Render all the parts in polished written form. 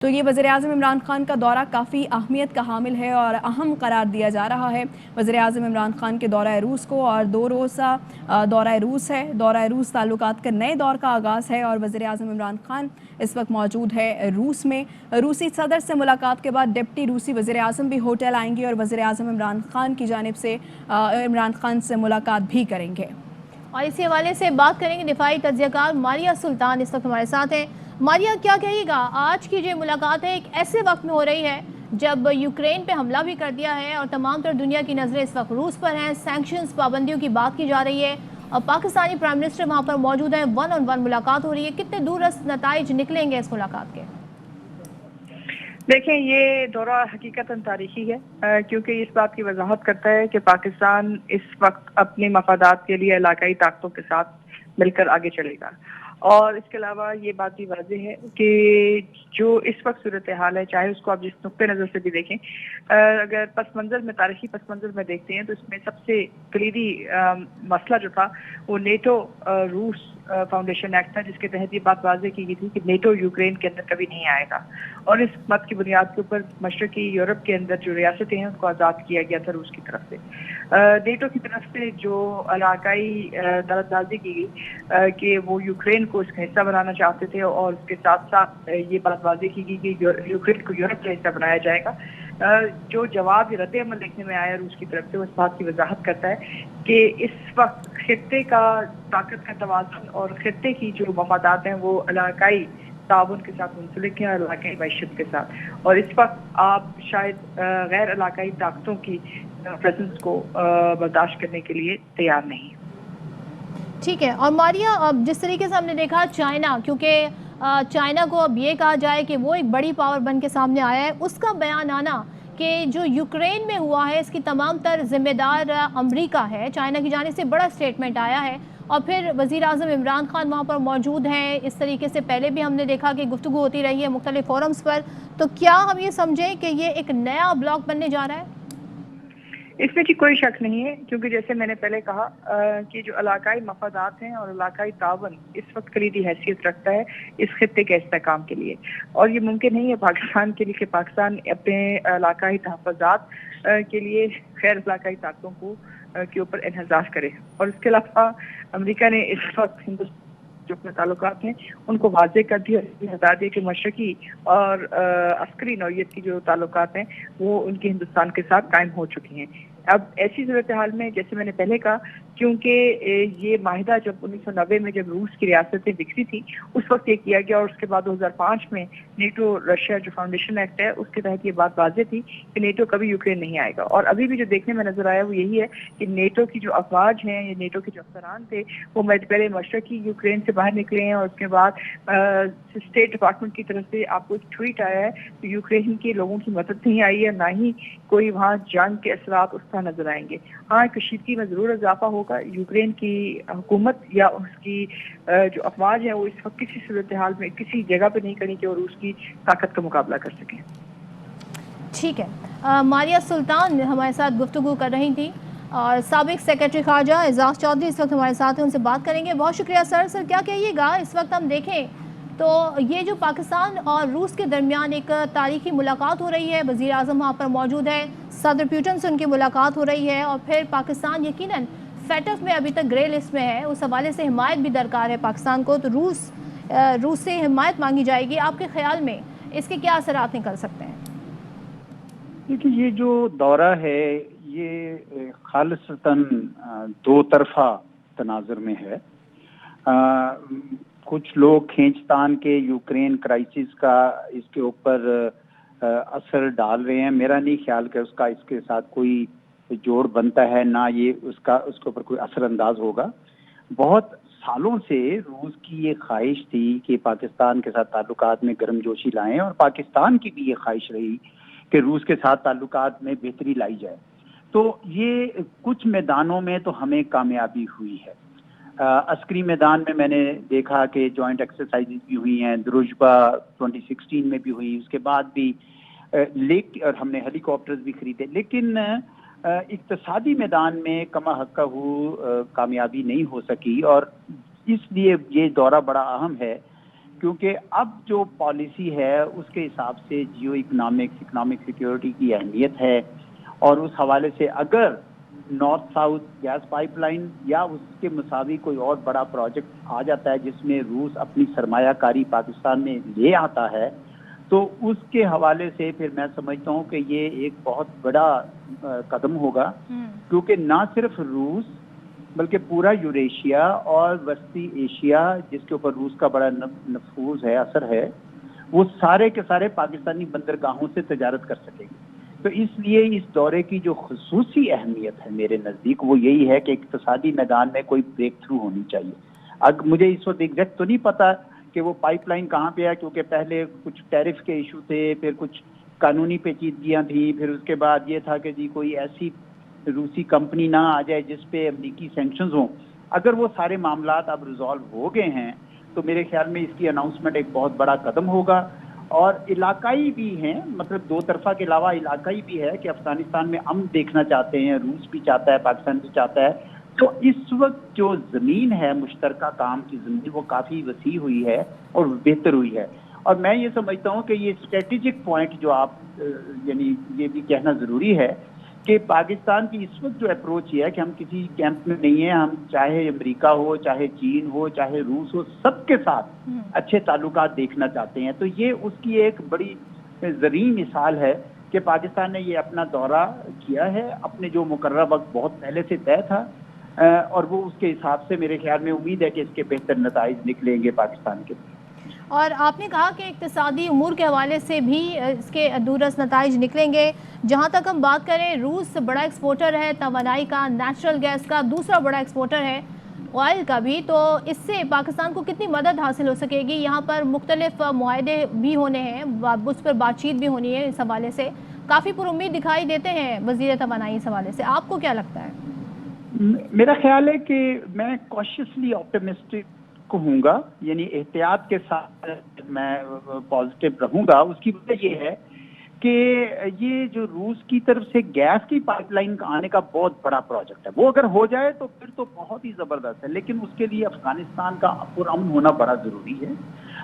تو یہ وزیراعظم عمران خان کا دورہ کافی اہمیت کا حامل ہے اور اہم قرار دیا جا رہا ہے وزیراعظم عمران خان کے دورہ روس کو، اور 2 روزہ دورہ روس ہے۔ دورہ روس تعلقات کے نئے دور کا آغاز ہے اور وزیراعظم عمران خان اس وقت موجود ہے روس میں۔ روسی صدر سے ملاقات کے بعد ڈپٹی روسی وزیراعظم بھی ہوٹل آئیں گے اور وزیراعظم عمران خان کی جانب سے عمران خان سے ملاقات بھی کریں گے۔ اور اسی حوالے سے بات کریں گے دفاعی تجزیہ کار ماریہ سلطان اس وقت ہمارے ساتھ ہیں۔ ماریہ، کیا کہیے گا، آج کی جو ملاقات ہے ایک ایسے وقت میں ہو رہی ہے جب یوکرین پہ حملہ بھی کر دیا ہے اور تمام تر دنیا کی نظریں اس وقت روس پر ہیں، سینکشنز پابندیوں کی بات کی جا رہی ہے اور پاکستانی پرائم منسٹر وہاں پر موجود ہیں، 1 on 1 ملاقات ہو رہی ہے، کتنے دور رس نتائج نکلیں گے اس ملاقات کے؟ دیکھیں، یہ دورہ حقیقتاً تاریخی ہے کیونکہ اس بات کی وضاحت کرتا ہے کہ پاکستان اس وقت اپنے مفادات کے لیے علاقائی طاقتوں کے ساتھ مل کر آگے چلے گا، اور اس کے علاوہ یہ بات بھی واضح ہے کہ جو اس وقت صورتحال ہے، چاہے اس کو آپ جس نقطۂ نظر سے بھی دیکھیں، اگر پس منظر میں، تاریخی پس منظر میں دیکھتے ہیں تو اس میں سب سے کلیدی مسئلہ جو تھا وہ نیٹو روس فاؤنڈیشن ایکٹ تھا، جس کے تحت یہ بات واضح کی گئی تھی کہ نیٹو یوکرین کے اندر کبھی نہیں آئے گا، اور اس مت کی بنیاد کے اوپر مشرقی یورپ کے اندر جو ریاستیں ہیں ان کو آزاد کیا گیا تھا روس کی طرف سے۔ نیٹو کی طرف سے جو علاقائی دراندازی کی گئی کہ وہ یوکرین کو اس کا حصہ بنانا چاہتے تھے، اور اس کے ساتھ ساتھ یہ بات واضح کی گئی کہ یوکرین کو یورپ کا حصہ بنایا جائے گا۔ جو جواب یا رد عمل دیکھنے میں آیا روس کی طرف سے، وہ اس بات کی وضاحت کرتا ہے کہ اس وقت خطے کا طاقت کا توازن اور خطے کی جو مفادات ہیں وہ علاقائی تعاون کے ساتھ منسلک ہیں اور علاقائی معیشت کے ساتھ، اور اس وقت آپ شاید غیر علاقائی طاقتوں کی پریزنس کو برداشت کرنے کے لیے تیار نہیں۔ ٹھیک ہے، اور ماریہ، اب جس طریقے سے ہم نے دیکھا چائنا، کیونکہ چائنا کو اب یہ کہا جائے کہ وہ ایک بڑی پاور بن کے سامنے آیا ہے، اس کا بیان آنا کہ جو یوکرین میں ہوا ہے اس کی تمام تر ذمہ دار امریکہ ہے، چائنا کی جانب سے بڑا سٹیٹمنٹ آیا ہے، اور پھر وزیر اعظم عمران خان وہاں پر موجود ہیں، اس طریقے سے پہلے بھی ہم نے دیکھا کہ گفتگو ہوتی رہی ہے مختلف فورمز پر، تو کیا ہم یہ سمجھیں کہ یہ ایک نیا بلاک بننے جا رہا ہے؟ اس میں کوئی شک نہیں ہے، کیونکہ جیسے میں نے پہلے کہا کہ جو علاقائی مفادات ہیں اور علاقائی تعاون اس وقت کلیدی حیثیت رکھتا ہے اس خطے کے استحکام کے لیے، اور یہ ممکن نہیں ہے پاکستان کے لیے کہ پاکستان اپنے علاقائی تحفظات کے لیے غیر علاقائی طاقتوں کو کے اوپر انحصار کرے، اور اس کے علاوہ امریکہ نے اس وقت ہندوستان جو اپنے تعلقات ہیں ان کو واضح کر دیا، بتا دیا کہ مشرقی اور عسکری نوعیت کی جو تعلقات ہیں وہ ان کی ہندوستان کے ساتھ قائم ہو چکی ہیں۔ اب ایسی صورتحال میں، جیسے میں نے پہلے کہا، کیونکہ یہ معاہدہ جب 1990 میں جب روس کی ریاستیں بکھری تھی اس وقت یہ کیا گیا، اور اس کے بعد 2005 میں نیٹو رشیا جو فاؤنڈیشن ایکٹ ہے اس کے تحت یہ بات واضح تھی کہ نیٹو کبھی یوکرین نہیں آئے گا، اور ابھی بھی جو دیکھنے میں نظر آیا وہ یہی ہے کہ نیٹو کی جو افواج ہیں یا نیٹو کے جو افسران تھے وہ پہلے مشرقی یوکرین سے باہر نکلے ہیں، اور اس کے بعد اسٹیٹ ڈپارٹمنٹ کی طرف سے آپ کو ایک ٹویٹ آیا ہے کہ یوکرین کے لوگوں کی مدد نہیں آئی ہے، نہ ہی کوئی وہاں جنگ کے اثرات اس طرح نظر آئیں گے۔ ہاں، کشیدگی میں ضرور اضافہ ہوگا، یوکرین کی حکومت یا اس کی جو افواج ہیں وہ اس وقت کسی صورتحال میں کسی جگہ پہ نہیں کھڑی کہ وہ روس کی طاقت کا مقابلہ کر سکیں۔ ٹھیک ہے، ماریہ سلطان ہمارے ساتھ گفتگو کر رہی تھی، اور سابق سیکرٹری خارجہ اعزاز چودھری اس وقت ہمارے ساتھ ہیں، ان سے بات کریں گے۔ بہت شکریہ سر، کیا کہیے گا، اس وقت ہم دیکھیں تو یہ جو پاکستان اور روس کے درمیان ایک تاریخی ملاقات ہو رہی ہے، وزیر اعظم وہاں پر موجود ہے، صدر پیوٹن سے ان کی ملاقات ہو رہی ہے، اور پھر پاکستان یقیناً فیٹف میں ابھی تک گرے لسٹ میں ہے، اس حوالے سے حمایت بھی درکار ہے پاکستان کو، تو روس سے حمایت مانگی جائے گی، آپ کے خیال میں اس کے کیا اثرات نکل سکتے ہیں؟ دیکھیے، یہ جو دورہ ہے یہ خالصتاً دو طرفہ تناظر میں ہے۔ کچھ لوگ کھینچتان کے یوکرین کرائسس کا اس کے اوپر اثر ڈال رہے ہیں، میرا نہیں خیال کہ اس کے ساتھ کوئی جوڑ بنتا ہے، نہ یہ اس کے اوپر کوئی اثر انداز ہوگا۔ بہت سالوں سے روس کی یہ خواہش تھی کہ پاکستان کے ساتھ تعلقات میں گرم جوشی لائیں، اور پاکستان کی بھی یہ خواہش رہی کہ روس کے ساتھ تعلقات میں بہتری لائی جائے۔ تو یہ کچھ میدانوں میں تو ہمیں کامیابی ہوئی ہے۔ عسکری میدان میں نے دیکھا کہ جوائنٹ ایکسرسائزز بھی ہوئی ہیں، دروجبا 2016 میں بھی ہوئی، اس کے بعد بھی اور ہم نے ہیلی کاپٹرز بھی خریدے، لیکن اقتصادی میدان میں کما حقہ کامیابی نہیں ہو سکی، اور اس لیے یہ دورہ بڑا اہم ہے کیونکہ اب جو پالیسی ہے اس کے حساب سے جیو اکنامک سیکیورٹی کی اہمیت ہے، اور اس حوالے سے اگر north south gas pipeline یا اس کے مساوی کوئی اور بڑا پروجیکٹ آ جاتا ہے جس میں روس اپنی سرمایہ کاری پاکستان میں لے آتا ہے، تو اس کے حوالے سے پھر میں سمجھتا ہوں کہ یہ ایک بہت بڑا قدم ہوگا، کیونکہ نہ صرف روس بلکہ پورا یوریشیا اور وسطی ایشیا جس کے اوپر روس کا بڑا نفوذ ہے، اثر ہے، وہ سارے کے سارے پاکستانی بندرگاہوں سے تجارت کر سکیں گے۔ تو اس لیے اس دورے کی جو خصوصی اہمیت ہے میرے نزدیک وہ یہی ہے کہ اقتصادی میدان میں کوئی بریک تھرو ہونی چاہیے۔ اب مجھے اس وقت ایگزیکٹ تو نہیں پتا کہ وہ پائپ لائن کہاں پہ ہے، کیونکہ پہلے کچھ ٹیرف کے ایشو تھے، پھر کچھ قانونی پیچیدگیاں تھیں، پھر اس کے بعد یہ تھا کہ جی کوئی ایسی روسی کمپنی نہ آ جائے جس پہ امریکی سینکشنز ہوں۔ اگر وہ سارے معاملات اب ریزالو ہو گئے ہیں تو میرے خیال میں اس کی اناؤنسمنٹ ایک بہت بڑا قدم ہوگا، اور علاقائی بھی ہیں، مطلب دو طرفہ کے علاوہ علاقائی بھی ہے کہ افغانستان میں امن دیکھنا چاہتے ہیں، روس بھی چاہتا ہے، پاکستان بھی چاہتا ہے۔ تو اس وقت جو زمین ہے مشترکہ کام کی زمین وہ کافی وسیع ہوئی ہے اور بہتر ہوئی ہے، اور میں یہ سمجھتا ہوں کہ یہ اسٹریٹجک پوائنٹ جو آپ یعنی یہ بھی کہنا ضروری ہے کہ پاکستان کی اس وقت جو اپروچ یہ ہے کہ ہم کسی کیمپ میں نہیں ہیں، ہم چاہے امریکہ ہو، چاہے چین ہو، چاہے روس ہو، سب کے ساتھ اچھے تعلقات دیکھنا چاہتے ہیں۔ تو یہ اس کی ایک بڑی زرعی مثال ہے کہ پاکستان نے یہ اپنا دورہ کیا ہے، اپنے جو مقررہ وقت بہت پہلے سے طے تھا، اور وہ اس کے حساب سے میرے خیال میں امید ہے کہ اس کے بہتر نتائج نکلیں گے پاکستان کے۔ اور آپ نے کہا کہ اقتصادی امور کے حوالے سے بھی اس کے دورس نتائج نکلیں گے۔ جہاں تک ہم بات کریں، روس بڑا ایکسپورٹر ہے توانائی کا، نیچرل گیس کا، دوسرا بڑا ایکسپورٹر ہے آئل کا بھی، تو اس سے پاکستان کو کتنی مدد حاصل ہو سکے گی؟ یہاں پر مختلف معاہدے بھی ہونے ہیں، اس پر بات چیت بھی ہونی ہے، اس حوالے سے کافی پر امید دکھائی دیتے ہیں وزیر توانائی اس حوالے سے۔ آپ کو کیا لگتا ہے؟ میرا خیال ہے کہ میں کوشیسلی آپٹیمسٹک ہوں گا، یعنی احتیاط کے ساتھ میں پازیٹیو رہوں گا۔ اس کی وجہ یہ ہے کہ یہ جو روس کی طرف سے گیس کی پائپ لائن آنے کا بہت بڑا پروجیکٹ ہے، وہ اگر ہو جائے تو پھر تو بہت ہی زبردست ہے، لیکن اس کے لیے افغانستان کا پرامن ہونا بڑا ضروری ہے۔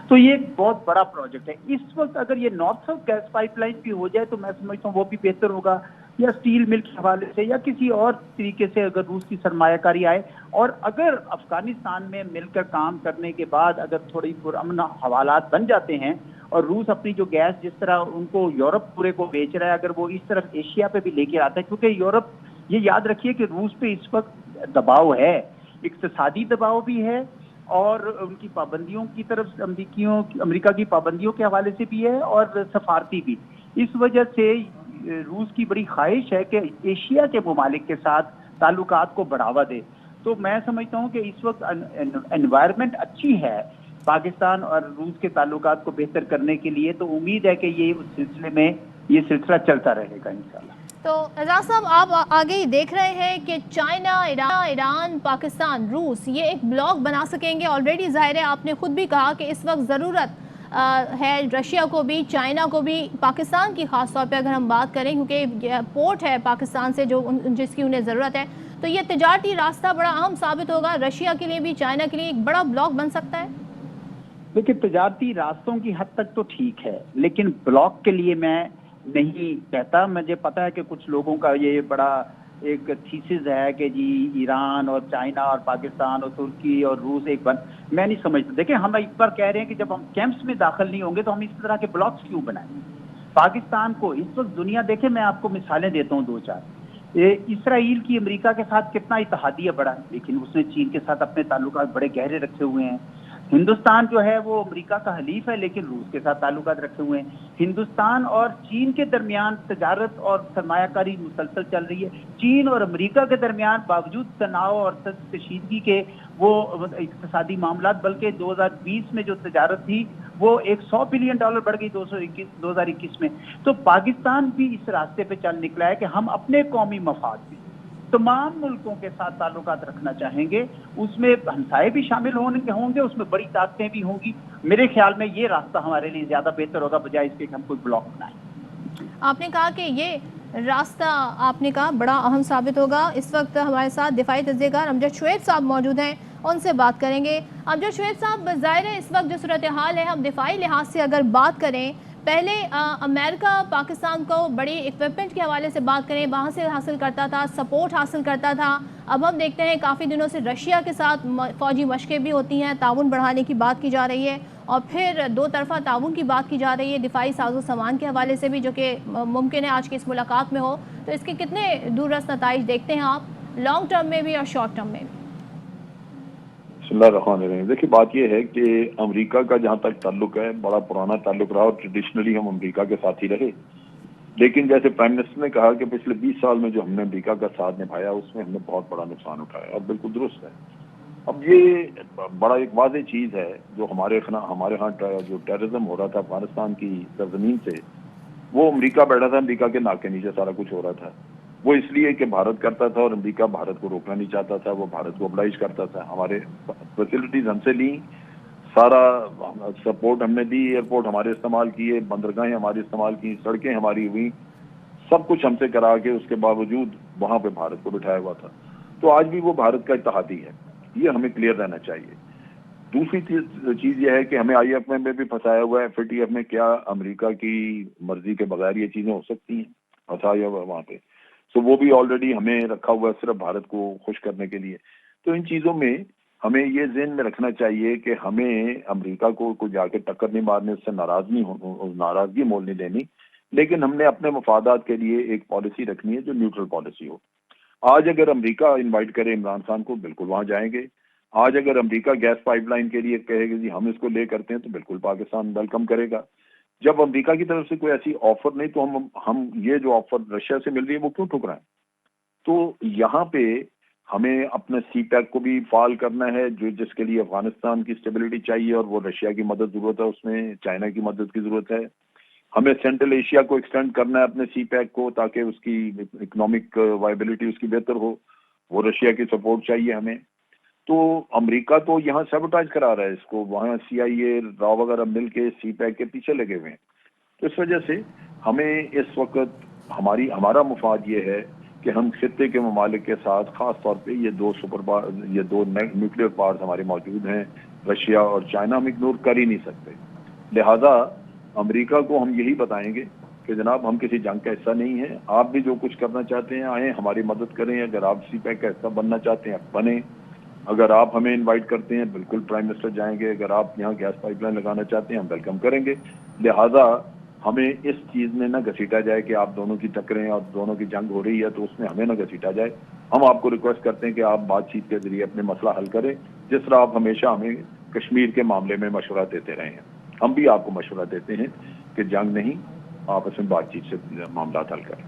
تو یہ ایک بہت بڑا پروجیکٹ ہے۔ اس وقت اگر یہ north south gas pipeline بھی ہو جائے تو میں سمجھتا ہوں وہ بھی بہتر ہوگا، یا اسٹیل مل کے حوالے سے یا کسی اور طریقے سے اگر روس کی سرمایہ کاری آئے، اور اگر افغانستان میں مل کر کام کرنے کے بعد اگر تھوڑی پرامن حوالات بن جاتے ہیں، اور روس اپنی جو گیس جس طرح ان کو یورپ پورے کو بیچ رہا ہے اگر وہ اس طرف ایشیا پہ بھی لے کے آتا ہے، کیونکہ یورپ یہ یاد رکھیے کہ روس پہ اس وقت دباؤ ہے، اقتصادی دباؤ بھی ہے، اور ان کی پابندیوں کی طرف امریکہ کی پابندیوں کے حوالے سے بھی ہے، اور سفارتی بھی۔ اس وجہ سے روس کی بڑی خواہش ہے کہ ایشیا کے ممالک کے ساتھ تعلقات کو بڑھاوا دے۔ تو میں سمجھتا ہوں کہ اس وقت انوائرمنٹ اچھی ہے پاکستان اور روس کے تعلقات کو بہتر کرنے کے لیے، تو امید ہے کہ یہ اس سلسلے میں یہ سلسلہ چلتا رہے گا انشاءاللہ۔ تو اعجاز صاحب، آپ آگے ہی دیکھ رہے ہیں کہ چائنا، ایران، پاکستان، روس یہ ایک بلاک بنا سکیں گے؟ آلریڈی ظاہر ہے آپ نے خود بھی کہا کہ اس وقت ضرورت ہے رشیا کو بھی، چائنا کو بھی، پاکستان کی خاص طور پہ اگر ہم بات کریں، کیونکہ پورٹ ہے پاکستان سے جس کی انہیں ضرورت ہے، تو یہ تجارتی راستہ بڑا اہم ثابت ہوگا رشیا کے لیے بھی، چائنا کے لیے ایک بڑا بلاک بن سکتا ہے۔ دیکھیں، تجارتی راستوں کی حد تک تو ٹھیک ہے، لیکن بلاک کے لیے میں نہیں کہتا۔ مجھے پتا ہے کہ کچھ لوگوں کا یہ بڑا ایک تھیسس ہے کہ جی ایران اور چائنا اور پاکستان اور ترکی اور روس ایک بن، میں نہیں سمجھتا۔ دیکھیں، ہم ایک بار کہہ رہے ہیں کہ جب ہم کیمپس میں داخل نہیں ہوں گے تو ہم اس طرح کے بلاکس کیوں بنائیں؟ پاکستان کو اس وقت دنیا، دیکھیں میں آپ کو مثالیں دیتا ہوں دو چار۔ اسرائیل کی امریکہ کے ساتھ کتنا اتحادیہ بڑا ہے، لیکن اس نے چین کے ساتھ اپنے تعلقات بڑے گہرے رکھے ہوئے ہیں۔ ہندوستان جو ہے وہ امریکہ کا حلیف ہے لیکن روس کے ساتھ تعلقات رکھے ہوئے ہیں۔ ہندوستان اور چین کے درمیان تجارت اور سرمایہ کاری مسلسل چل رہی ہے۔ چین اور امریکہ کے درمیان باوجود تناؤ اور کشیدگی کے وہ اقتصادی معاملات، بلکہ 2020 میں جو تجارت تھی وہ $100 بلین بڑھ گئی 2021 میں۔ تو پاکستان بھی اس راستے پہ چل نکلا ہے کہ ہم اپنے قومی مفاد بھی تمام ملکوں کے ساتھ تعلقات رکھنا چاہیں گے، اس میں ہمسائے بھی شامل ہوں گے، اس میں بڑی طاقتیں بھی ہوں گی۔ میرے خیال میں یہ راستہ ہمارے لیے زیادہ بہتر ہوگا بجائے اس کے کہ ہم کوئی بلاک بنائیں۔ آپ نے کہا کہ یہ راستہ آپ نے کہا بڑا اہم ثابت ہوگا۔ اس وقت ہمارے ساتھ دفاعی تجزیہ کار امجد شعیب صاحب موجود ہیں۔ ان سے بات کریں گے۔ امجد شعیب صاحب، ظاہر ہے اس وقت جو صورتحال ہے، ہم دفاعی لحاظ سے اگر بات کریں، پہلے امریکہ پاکستان کو بڑی ایکوپمنٹ کے حوالے سے بات کریں، وہاں سے حاصل کرتا تھا، سپورٹ حاصل کرتا تھا۔ اب ہم دیکھتے ہیں کافی دنوں سے رشیا کے ساتھ فوجی مشقیں بھی ہوتی ہیں، تعاون بڑھانے کی بات کی جا رہی ہے، اور پھر دو طرفہ تعاون کی بات کی جا رہی ہے دفاعی ساز و سامان کے حوالے سے بھی، جو کہ ممکن ہے آج کی اس ملاقات میں ہو۔ تو اس کے کتنے دور رس نتائج دیکھتے ہیں آپ، لانگ ٹرم میں بھی اور شارٹ ٹرم میں بھی؟ بسم اللہ الرحمن الرحیم۔ دیکھیے بات یہ ہے کہ امریکہ کا جہاں تک تعلق ہے، بڑا پرانا تعلق رہا اور ٹریڈیشنلی ہم امریکہ کے ساتھ ہی رہے، لیکن جیسے پرائم منسٹر نے کہا کہ پچھلے 20 سال میں جو ہم نے امریکہ کا ساتھ نبھایا اس میں ہم نے بہت بڑا نقصان اٹھایا، اور بالکل درست ہے۔ اب یہ بڑا ایک واضح چیز ہے جو ہمارے ہاں جو ٹیررزم ہو رہا تھا افغانستان کی سرزمین سے، وہ امریکہ بیٹھا تھا، امریکہ کے ناک کے نیچے سارا کچھ ہو رہا تھا۔ وہ اس لیے کہ بھارت کرتا تھا اور امریکہ بھارت کو روکنا نہیں چاہتا تھا، وہ بھارت کو oblige کرتا تھا۔ ہمارے فیسلٹیز ہم سے لیں، سارا سپورٹ ہم نے دی، ایئرپورٹ ہمارے استعمال کیے، بندرگاہیں ہماری استعمال کی، سڑکیں ہماری ہوئی، سب کچھ ہم سے کرا کے اس کے باوجود وہاں پہ بھارت کو بٹھایا ہوا تھا۔ تو آج بھی وہ بھارت کا اتحادی ہے، یہ ہمیں کلیئر رہنا چاہیے۔ دوسری چیز یہ ہے کہ ہمیں آئی ایف میں بھی پھنسایا ہوا ہے، FATF میں، کیا امریکہ کی مرضی کے بغیر یہ چیزیں ہو سکتی ہیں؟ پھنسایا ہوا ہے وہاں پہ، تو وہ بھی آلریڈی ہمیں رکھا ہوا ہے صرف بھارت کو خوش کرنے کے لیے۔ تو ان چیزوں میں ہمیں یہ ذہن میں رکھنا چاہیے کہ ہمیں امریکہ کو جا کے ٹکر نہیں مارنے، اس سے ناراضگی مول نہیں لینی، لیکن ہم نے اپنے مفادات کے لیے ایک پالیسی رکھنی ہے جو نیوٹرل پالیسی ہو۔ آج اگر امریکہ انوائٹ کرے عمران خان کو، بالکل وہاں جائیں گے۔ آج اگر امریکہ گیس پائپ لائن کے لیے کہے گا جی ہم اس کو لے کرتے ہیں، تو بالکل پاکستان ویلکم کرے گا۔ جب امریکہ کی طرف سے کوئی ایسی آفر نہیں، تو ہم یہ جو آفر رشیا سے مل رہی ہے وہ کیوں ٹھکرائیں؟ تو یہاں پہ ہمیں اپنے سی پیک کو بھی فعال کرنا ہے، جس کے لیے افغانستان کی اسٹیبلٹی چاہیے، اور وہ رشیا کی مدد ضرورت ہے، اس میں چائنا کی مدد کی ضرورت ہے۔ ہمیں سینٹرل ایشیا کو ایکسٹینڈ کرنا ہے اپنے سی پیک کو، تاکہ اس کی اکنامک وائبلٹی اس کی بہتر ہو، وہ رشیا کی سپورٹ چاہیے ہمیں۔ تو امریکہ تو یہاں سیبوٹاج کرا رہا ہے اس کو، وہاں CIA را وغیرہ مل کے سی پیک کے پیچھے لگے ہوئے ہیں۔ تو اس وجہ سے ہمیں اس وقت ہمارا مفاد یہ ہے کہ ہم خطے کے ممالک کے ساتھ، خاص طور پہ یہ دو نیوکلیئر پاورز ہمارے موجود ہیں، رشیا اور چائنا، ہم اگنور کر ہی نہیں سکتے۔ لہذا امریکہ کو ہم یہی بتائیں گے کہ جناب ہم کسی جنگ کا حصہ نہیں ہیں، آپ بھی جو کچھ کرنا چاہتے ہیں آئیں، ہماری مدد کریں، اگر آپ سی پیک کا حصہ بننا چاہتے ہیں بنیں، اگر آپ ہمیں انوائٹ کرتے ہیں بالکل پرائم منسٹر جائیں گے، اگر آپ یہاں گیس پائپ لائن لگانا چاہتے ہیں ہم ویلکم کریں گے۔ لہذا ہمیں اس چیز میں نہ گھسیٹا جائے کہ آپ دونوں کی ٹکریں اور دونوں کی جنگ ہو رہی ہے تو اس میں ہمیں نہ گھسیٹا جائے۔ ہم آپ کو ریکویسٹ کرتے ہیں کہ آپ بات چیت کے ذریعے اپنے مسئلہ حل کریں، جس طرح آپ ہمیشہ ہمیں کشمیر کے معاملے میں مشورہ دیتے رہے ہیں، ہم بھی آپ کو مشورہ دیتے ہیں کہ جنگ نہیں، آپس میں بات چیت سے معاملات حل کریں۔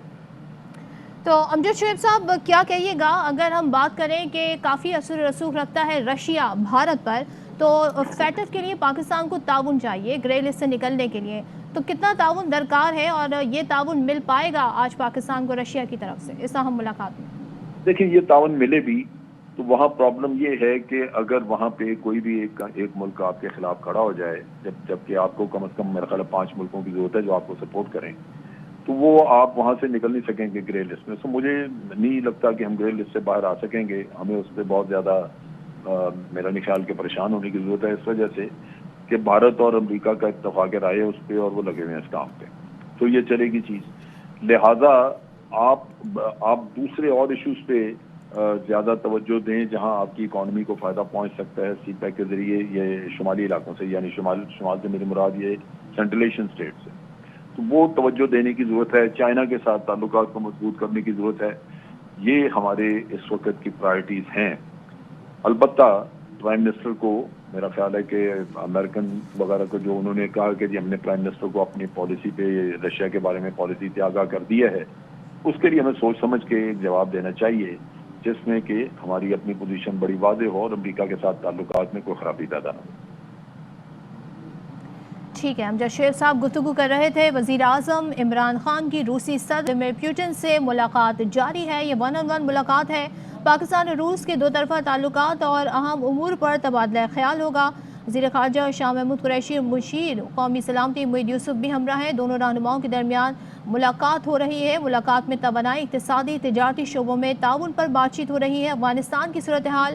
تو امجد شعیب صاحب کیا کہیے گا، اگر ہم بات کریں کہ کافی اثر و رسوخ رکھتا ہے رشیا بھارت پر، تو FATF کے لیے پاکستان کو تعاون چاہیے گرے لسٹ سے نکلنے کے لیے، تو کتنا تعاون درکار ہے اور یہ تعاون مل پائے گا آج پاکستان کو رشیا کی طرف سے اس اہم ملاقات میں؟ دیکھیں یہ تعاون ملے بھی تو وہاں پرابلم یہ ہے کہ اگر وہاں پہ کوئی بھی ایک ملک آپ کے خلاف کھڑا ہو جائے، جبکہ آپ کو کم از کم میرا خیال ہے 5 ملکوں کی ضرورت ہے جو آپ کو سپورٹ کریں، تو وہ آپ وہاں سے نکل نہیں سکیں گے گرے لسٹ میں۔ تو مجھے نہیں لگتا کہ ہم گرے لسٹ سے باہر آ سکیں گے، ہمیں اس پہ بہت زیادہ میرا نہیں خیال کہ پریشان ہونے کی ضرورت ہے، اس وجہ سے کہ بھارت اور امریکہ کا اتفاق رائے ہے اس پہ اور وہ لگے ہوئے ہیں اس کام پہ، تو یہ چلے گی چیز۔ لہذا آپ دوسرے اور ایشوز پہ زیادہ توجہ دیں جہاں آپ کی اکانومی کو فائدہ پہنچ سکتا ہے سی پیک کے ذریعے، یہ شمالی علاقوں سے، یعنی شمال سے میری مراد یہ سینٹرل ایشین اسٹیٹ سے، تو وہ توجہ دینے کی ضرورت ہے۔ چائنا کے ساتھ تعلقات کو مضبوط کرنے کی ضرورت ہے، یہ ہمارے اس وقت کی پرائرٹیز ہیں۔ البتہ پرائم منسٹر کو میرا خیال ہے کہ امریکن وغیرہ کو جو انہوں نے کہا کہ جی ہم نے پرائم منسٹر کو اپنی پالیسی پہ رشیا کے بارے میں پالیسی سے آگاہ کر دیا ہے، اس کے لیے ہمیں سوچ سمجھ کے ایک جواب دینا چاہیے جس میں کہ ہماری اپنی پوزیشن بڑی واضح ہو اور امریکہ کے ساتھ تعلقات میں کوئی خرابی پیدا نہ ہو۔ ٹھیک ہے، امجد شعیب صاحب گفتگو کر رہے تھے۔ وزیر اعظم عمران خان کی روسی صدر ولاڈیمیر پوٹن سے ملاقات جاری ہے، یہ 1-on-1 ملاقات ہے۔ پاکستان اور روس کے دو طرفہ تعلقات اور اہم امور پر تبادلہ خیال ہوگا۔ وزیر خارجہ شاہ محمود قریشی، مشیر قومی سلامتی محمد یوسف بھی ہمراہ ہیں۔ دونوں رہنماؤں کے درمیان ملاقات ہو رہی ہے۔ ملاقات میں توانائی، اقتصادی، تجارتی شعبوں میں تعاون پر بات چیت ہو رہی ہے۔ افغانستان کی صورتحال،